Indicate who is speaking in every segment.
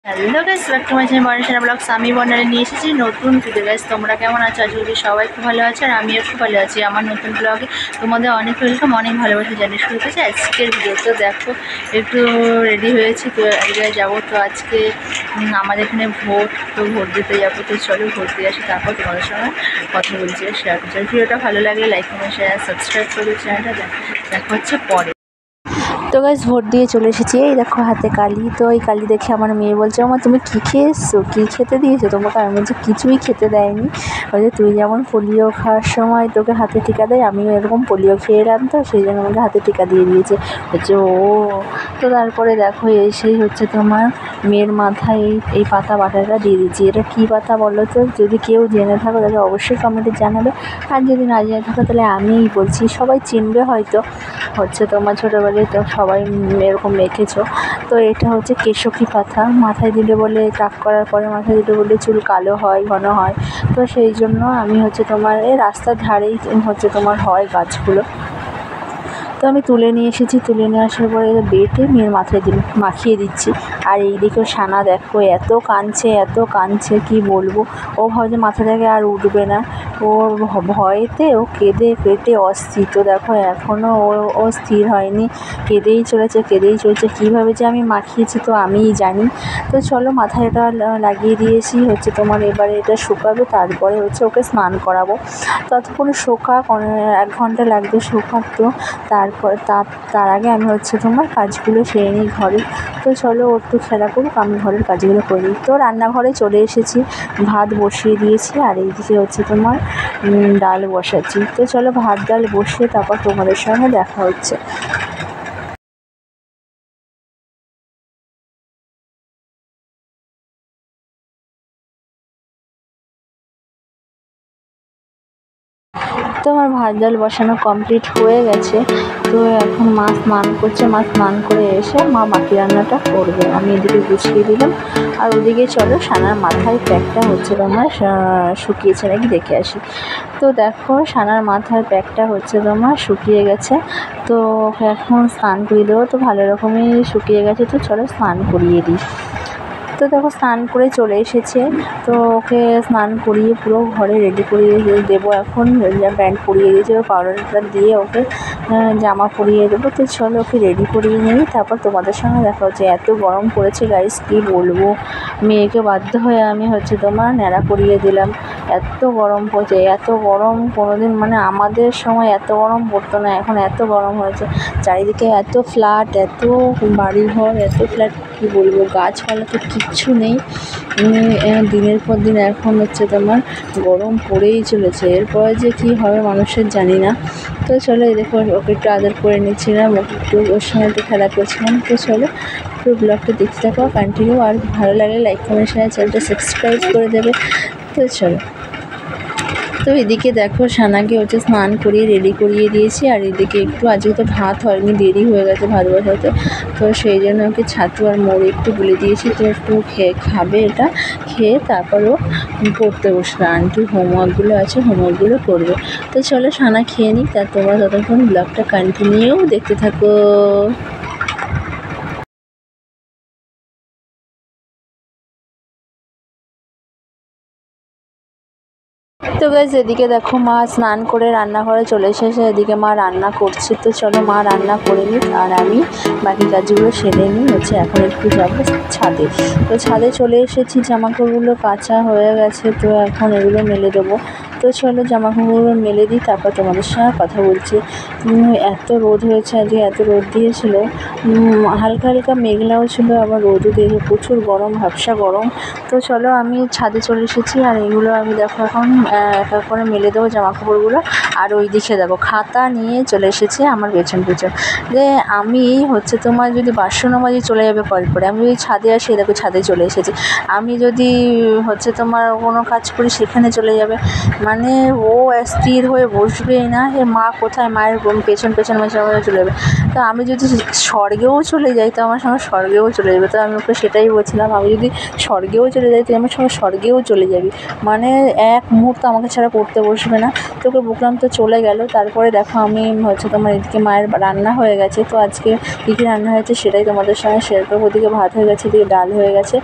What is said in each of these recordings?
Speaker 1: Hello guys, welcome to my channel Barnali blogs. আমি বর্ণালী নিয়ে এসেছি নতুন ভিডিও। গাইস, তোমরা কেমন আছো? আজকে যদি সবাই খুব ভালো আছে আর আমিও খুব ভালো আছি। আমার নতুন ব্লগে তোমাদের অনেক ওয়েলকাম, অনেক ভালোবাসা জানিয়ে শুরু হয়েছে আজকের ভিডিও। তো দেখো, একটু রেডি হয়েছি, তো এক জায়গায় যাবো। তো আজকে আমাদের এখানে ভোট দিতে যাবো। তো চলো ভোট দিয়ে আসি, তারপর তোমাদের সঙ্গে কথা বলছি, শেয়ার করছি। ভিডিওটা ভালো লাগলে লাইক কমেন্ট শেয়ার সাবস্ক্রাইব করবে চ্যানেলটা। দেখা হচ্ছে পরে। তো গাইস, ভোট দিয়ে চলে এসেছি। এই দেখো হাতে কালি। তো এই কালি দেখে আমার মেয়ে বলছে, আমার তুমি কী খেয়ে এসছো, কী খেতে দিয়েছো তোমাকে? আমি বলছি কিছুই খেতে দেয়নি। বলছে তুই যেমন পোলিও খাওয়ার সময় তোকে হাতে টিকা দেয়, আমিও এরকম পোলিও খেয়ে এলাম, তো সেই জন্য আমাকে হাতে টিকা দিয়ে দিয়েছে। বলছে ও। তো তারপরে দেখো এসেই হচ্ছে তোমার মেয়ের মাথায় এই পাতা বাটাটা দিয়ে দিচ্ছি। এটা কী পাতা বলো তো? যদি কেউ জেনে থাকো তাহলে অবশ্যই কমেন্টে জানাবে, আর যদি না জেনে থাকো তাহলে আমিই বলছি, সবাই চিনবে হয়তো। হচ্ছে তোমার ছোটোবেলায় তো সবাই এরকম মেখেছো। তো এটা হচ্ছে কেশকী পাতা। মাথায় দিলে বলে টাক করার পরে মাথায় দিলে বলে চুল কালো হয়, ঘন হয়। তো সেই জন্য আমি হচ্ছে তোমার এই রাস্তার ধারেই হচ্ছে তোমার হয় গাছগুলো। তো আমি তুলে নিয়ে এসেছি, তুলে নিয়ে আসার পরে বেটে মেয়ের মাথায় মাখিয়ে দিচ্ছি। আর এই দিকেও সানা দেখো এত কাঁদছে কি বলবো। ও ভাবছে মাথা থেকে আর উঠবে না, ওর ভয়েতে ও কেঁদে কেটে অস্থির। তো দেখো এখনও ও স্থির হয়নি, কেঁদেই চলেছে। কীভাবে যে আমি মাখিয়েছি তো আমিই জানি। তো চলো মাথায় এটা লাগিয়ে দিয়েছি, হচ্ছে তোমার এবারে এটা শুকাবে, তারপরে হচ্ছে ওকে স্নান করাবো। ততক্ষণে শোকাক, 1 ঘন্টা লাগবে শোকাক। তো তার আগে আমি হচ্ছে তোমার কাজগুলো সেরে নিই ঘরে। তো চলো ও একটু খেলা করুক, আমি ঘরের কাজগুলো করে নিই। তো রান্নাঘরে চলে এসেছি, ভাত বসিয়ে দিয়েছি, আর এইদিকে হচ্ছে তোমার ডাল বসাচ্ছি। তো চলো ভাত ডাল বসিয়ে তারপর তোমাদের সঙ্গে দেখা হচ্ছে। তো আমার ভাত ডাল বসানো কমপ্লিট হয়ে গেছে। তো এখন মা স্নান করছে, মা স্নান করে এসে মা বাকি রান্নাটা করবে, আমি এদিকে গুছিয়ে দিলাম। আর ওদিকে চলো সানার মাথায় প্যাকটা হচ্ছে তোমার শুকিয়েছে নাকি দেখে আসি। তো দেখো সানার মাথার প্যাকটা হচ্ছে তোমার শুকিয়ে গেছে। তো ওকে এখন স্নান করিয়ে দেবো। তো ভালো রকমই শুকিয়ে গেছে, তো চলো স্নান করিয়ে দিই। তো দেখো স্নান করে চলে এসেছে। তো ওকে স্নান করিয়ে পুরো ঘরে রেডি করিয়ে দেবো। এখন প্যান্ট পরিয়ে দিয়েছে, পাউডারটা দিয়ে ওকে জামা পরিয়ে দেবো। তো চলো ওকে রেডি করিয়ে নিই, তারপর তোমাদের সঙ্গে দেখা হচ্ছে। এত গরম পড়েছে গাইস, কী বলবো। মেয়েকে বাধ্য হয়ে আমি হচ্ছে তোমার ন্যাড়া করিয়ে দিলাম। এত গরম পড়ছে, এত গরম কোনোদিন মানে আমাদের সময় এত গরম পড়তো না, এখন এত গরম হয়েছে। চারিদিকে এত ফ্ল্যাট, এত বাড়িঘর, এত ফ্ল্যাট, কী বলবো। গাছপালা তো কিচ্ছু নেই। দিনের পর দিন এখন হচ্ছে তোমার গরম পড়েই চলেছে। এরপরে যে কী হবে মানুষের জানি না। তো চলো এই দেখো ওকে একটু আদর করে নিচ্ছিলাম, ওকে একটু ওর সঙ্গে একটু খেলা করছিলাম। তো চলো পুরো ব্লগটা দেখতে থাকো কন্টিনিউ, আর ভালো লাগলে লাইক কমেন্ট শেয়ার চ্যানেলটা সাবস্ক্রাইব করে দেবে। তো চলো। তো এদিকে দেখো সানাকে হচ্ছে স্নান করিয়ে রেডি করিয়ে দিয়েছি, আর এদিকে একটু আজকে তো ভাত হয়নি, দেরি হয়ে গেছে ভাত বসাতে। তো সেই জন্য ওকে ছাতু আর মুড়ি একটু গুলে দিয়েছি। তো একটু খাবে, এটা খেয়ে তারপরও পড়তে বসবে। আন্টির হোমওয়ার্কগুলো আছে, হোমওয়ার্কগুলো করবে। তো চলো সানা খেয়ে নিই, তা তোমরা ততক্ষণ ব্লগটা কন্টিনিউ দেখতে থাকো। তো গাইস, এদিকে দেখো মা স্নান করে রান্নাঘরে চলে এসেছে, এদিকে মা রান্না করছে। তো চলো মা রান্না করে নিই, আর আমি বাকি কাজগুলো সেরে নিই। হচ্ছে এখন একটু যাবো ছাদে। তো ছাদে চলে এসেছি, জামাকাপড়গুলো কাচা হয়ে গেছে, তো এখন এগুলো মেলে দেবো। তো চলো জামাকাপড়গুলো মেলে দিই, তারপর তোমাদের সঙ্গে কথা বলছি। এত রোদ হয়েছে আজকে, এত রোদ দিয়েছিল। হালকা হালকা মেঘলাও ছিল, আবার রোদও দিয়েছে, প্রচুর গরম, ভ্যাপসা গরম। তো চলো আমি ছাদে চলে এসেছি, আর এগুলো আমি দেখো এখন এক এক করে মেলে দেবো জামাকাপড়গুলো। আর ওই দিকে দেখো খাতা নিয়ে চলে এসেছে আমার পেছন যে আমি হচ্ছে তোমার যদি বাসনও মাঝে চলে যাবে কল করে, আমি যদি ছাদে আসি, দেখো ছাদে চলে এসেছি। আমি যদি হচ্ছে তোমার কোনো কাজ করি সেখানে চলে যাবে, মানে ও স্থির হয়ে বসবেই না। এ মা কোথায়, মায়ের পেছন চলে যাবে। তো আমি যদি স্বর্গেও চলে যাই তো আমার সঙ্গে স্বর্গেও চলে যাবে। তো আমি ওকে সেটাই বলছিলাম, আমি যদি স্বর্গেও চলে যাই তুই আমার সঙ্গে স্বর্গেও চলে যাবি, মানে এক মুহূর্ত আমাকে ছাড়া পড়তে বসবে না। তোকে বকলাম, তো চলে গেল। তারপরে দেখো আমি হচ্ছে তোমার এদিকে মায়ের রান্না হয়ে গেছে। তো আজকে কী কী রান্না হয়েছে সেটাই তোমাদের সঙ্গে শেয়ার করবো। ওদিকে ভাত হয়ে গেছে, এদিকে ডাল হয়ে গেছে,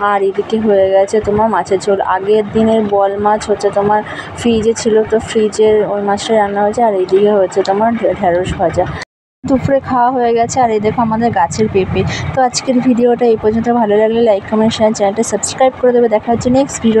Speaker 2: আর এদিকে হয়ে গেছে তোমার মাছের ঝোল। আগের দিনের বল মাছ হচ্ছে তোমার ফ্রিজে ছিল, তো ফ্রিজের ওই মাছটা রান্না হয়েছে। আর এইদিকে হচ্ছে তোমার ঢেঁড়স ভাজা। দুপুরে খাওয়া হয়ে গেছে। আর এই দেখো আমাদের গাছের পেঁপে। তো আজকের ভিডিওটা এই পর্যন্ত। ভালো লাগলে লাইক কমেন্ট শেয়ার, চ্যানেলটা সাবস্ক্রাইব করে দেবে। দেখা হচ্ছে নেক্সট ভিডিও।